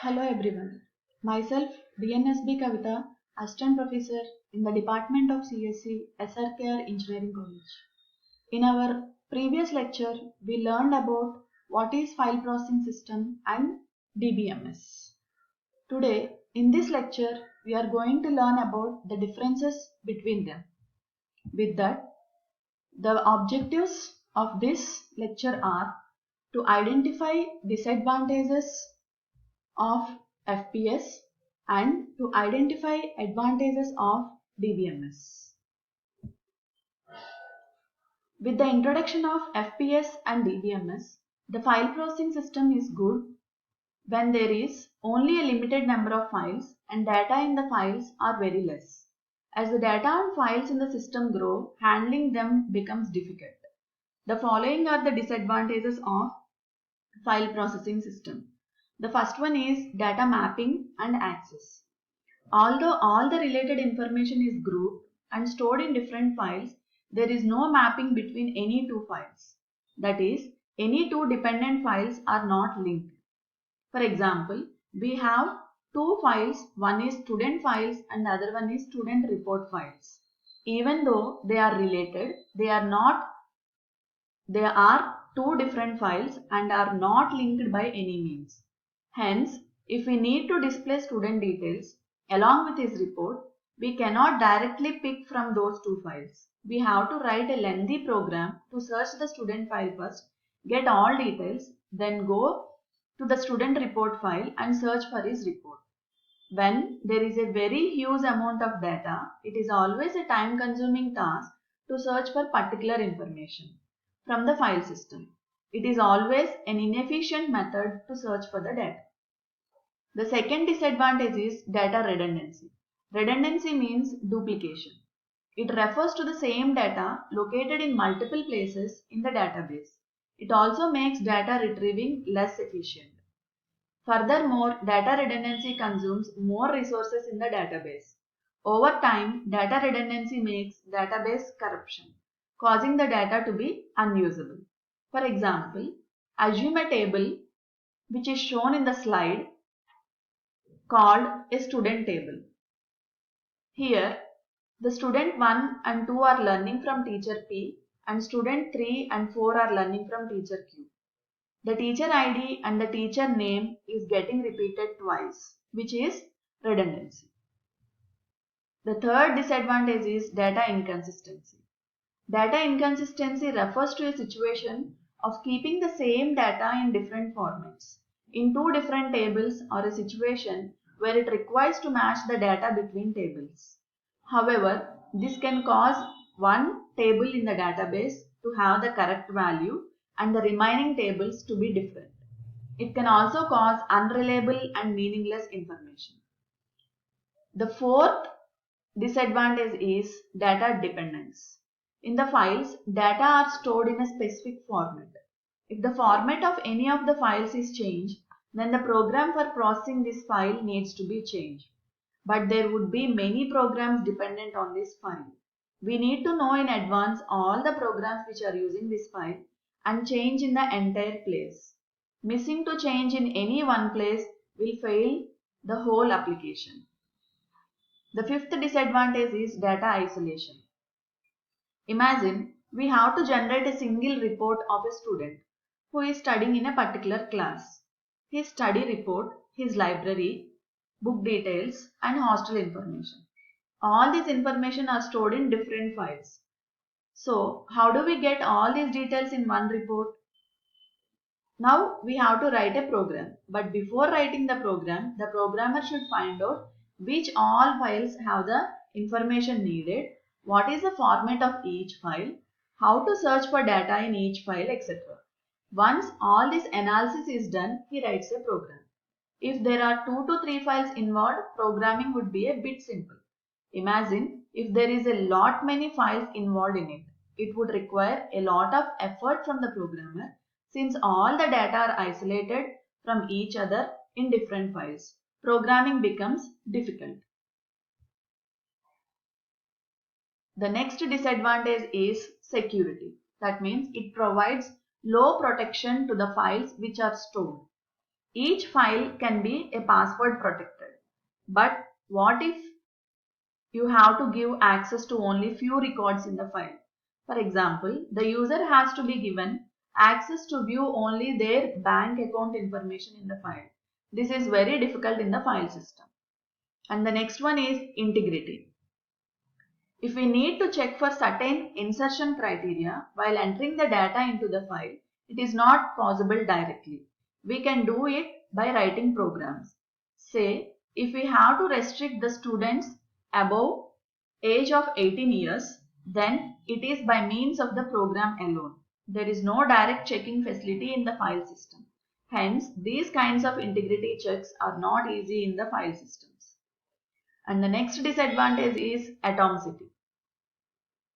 Hello everyone. Myself DNSB Kavita, Assistant Professor in the Department of CSC, SRKR Engineering College. In our previous lecture, we learned about what is file processing system and DBMS. Today, in this lecture, we are going to learn about the differences between them. With that, the objectives of this lecture are to identify disadvantages of FPS and to identify advantages of DBMS. With the introduction of FPS and DBMS, the file processing system is good when there is only a limited number of files and data in the files are very less. As the data and files in the system grow, handling them becomes difficult. The following are the disadvantages of file processing system. The first one is data mapping and access. Although all the related information is grouped and stored in different files, there is no mapping between any two files. That is, any two dependent files are not linked. For example, we have two files, one is student files and the other one is student report files. Even though they are related, they are two different files and are not linked by any means. Hence, if we need to display student details along with his report, we cannot directly pick from those two files. We have to write a lengthy program to search the student file first, get all details, then go to the student report file and search for his report. When there is a very huge amount of data, it is always a time-consuming task to search for particular information from the file system. It is always an inefficient method to search for the data. The second disadvantage is data redundancy. Redundancy means duplication. It refers to the same data located in multiple places in the database. It also makes data retrieving less efficient. Furthermore, data redundancy consumes more resources in the database. Over time, data redundancy makes database corruption, causing the data to be unusable. For example, assume a table which is shown in the slide called a student table. Here, the student 1 and 2 are learning from teacher P and student 3 and 4 are learning from teacher Q. The teacher ID and the teacher name is getting repeated twice, which is redundancy. The third disadvantage is data inconsistency. Data inconsistency refers to a situation of keeping the same data in different formats in two different tables, or a situation where it requires to match the data between tables. However, this can cause one table in the database to have the correct value and the remaining tables to be different. It can also cause unreliable and meaningless information. The fourth disadvantage is data dependence. In the files, data are stored in a specific format. If the format of any of the files is changed, then the program for processing this file needs to be changed. But there would be many programs dependent on this file. We need to know in advance all the programs which are using this file and change in the entire place. Missing to change in any one place will fail the whole application. The fifth disadvantage is data isolation. Imagine we have to generate a single report of a student who is studying in a particular class. His study report, his library, book details and hostel information. All these information are stored in different files. So, how do we get all these details in one report? Now we have to write a program. But before writing the program, the programmer should find out which all files have the information needed, what is the format of each file, how to search for data in each file, etc. Once all this analysis is done, he writes a program. If there are 2 to 3 files involved, programming would be a bit simple. Imagine if there is a lot many files involved in it. It would require a lot of effort from the programmer since all the data are isolated from each other in different files. Programming becomes difficult. The next disadvantage is security. That means it provides low protection to the files which are stored. Each file can be a password protected. But what if you have to give access to only few records in the file? For example, the user has to be given access to view only their bank account information in the file. This is very difficult in the file system. And the next one is integrity. If we need to check for certain insertion criteria while entering the data into the file, it is not possible directly. We can do it by writing programs. Say, if we have to restrict the students above age of 18 years, then it is by means of the program alone. There is no direct checking facility in the file system. Hence, these kinds of integrity checks are not easy in the file systems. And the next disadvantage is atomicity.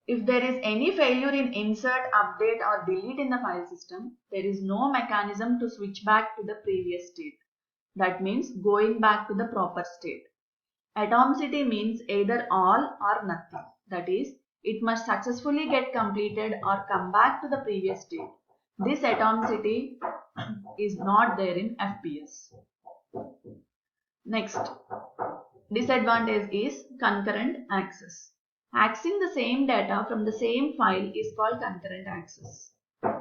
If there is any failure in insert, update or delete in the file system, there is no mechanism to switch back to the previous state. That means going back to the proper state. Atomicity means either all or nothing. That is, it must successfully get completed or come back to the previous state. This atomicity is not there in FPS. Next, disadvantage is concurrent access. Accessing the same data from the same file is called concurrent access.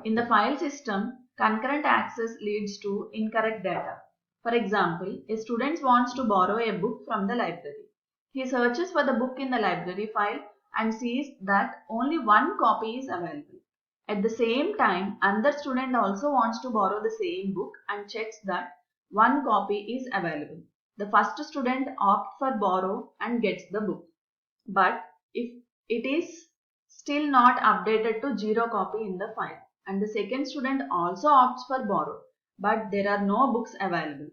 In the file system, concurrent access leads to incorrect data. For example, a student wants to borrow a book from the library. He searches for the book in the library file and sees that only one copy is available. At the same time, another student also wants to borrow the same book and checks that one copy is available. The first student opts for borrow and gets the book. But if it is still not updated to 0 copy in the file, and the second student also opts for borrow, but there are no books available.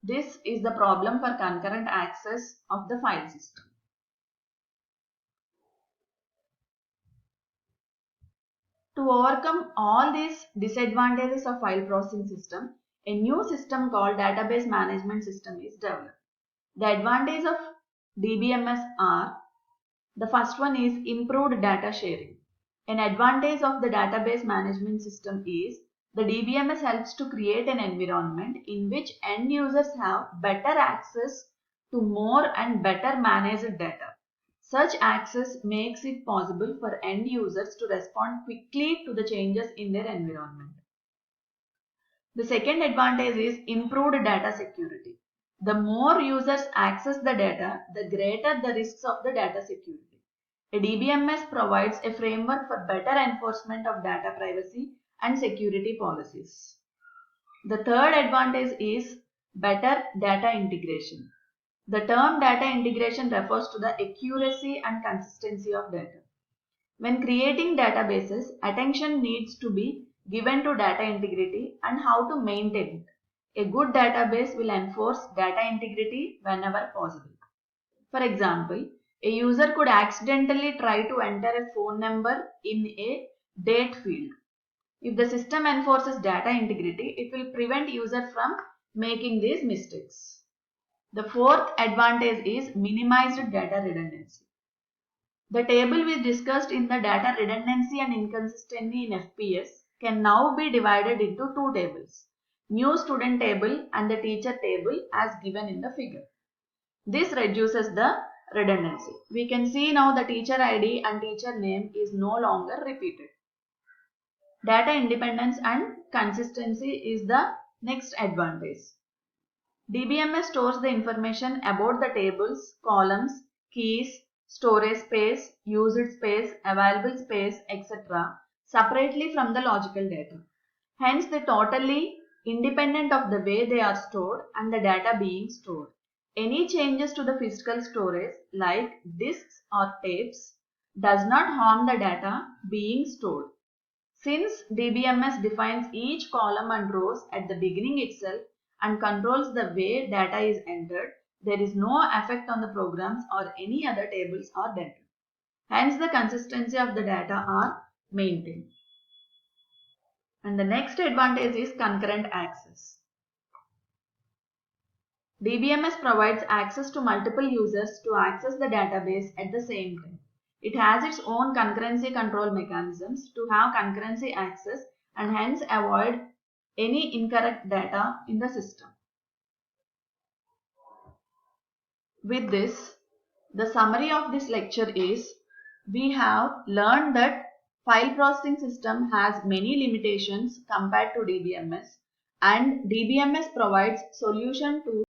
This is the problem for concurrent access of the file system. To overcome all these disadvantages of file processing system, a new system called database management system is developed. The advantages of DBMS are: the first one is improved data sharing. An advantage of the database management system is the DBMS helps to create an environment in which end users have better access to more and better managed data. Such access makes it possible for end users to respond quickly to the changes in their environment. The second advantage is improved data security. The more users access the data, the greater the risks of the data security. A DBMS provides a framework for better enforcement of data privacy and security policies. The third advantage is better data integration. The term data integration refers to the accuracy and consistency of data. When creating databases, attention needs to be given to data integrity and how to maintain it. A good database will enforce data integrity whenever possible. For example, a user could accidentally try to enter a phone number in a date field. If the system enforces data integrity, it will prevent user from making these mistakes. The fourth advantage is minimized data redundancy. The table we discussed in the data redundancy and inconsistency in FPS can now be divided into two tables: new student table and the teacher table as given in the figure. This reduces the redundancy. We can see now the teacher ID and teacher name is no longer repeated. Data independence and consistency is the next advantage. DBMS stores the information about the tables, columns, keys, storage space, used space, available space, etc. separately from the logical data. Hence, they are totally independent of the way they are stored and the data being stored. Any changes to the physical storage like disks or tapes does not harm the data being stored. Since DBMS defines each column and rows at the beginning itself and controls the way data is entered, there is no effect on the programs or any other tables or data. Hence, the consistency of the data are maintained. And the next advantage is concurrent access. DBMS provides access to multiple users to access the database at the same time. It has its own concurrency control mechanisms to have concurrency access and hence avoid any incorrect data in the system. With this, the summary of this lecture is, we have learned that file processing system has many limitations compared to DBMS, and DBMS provides solution to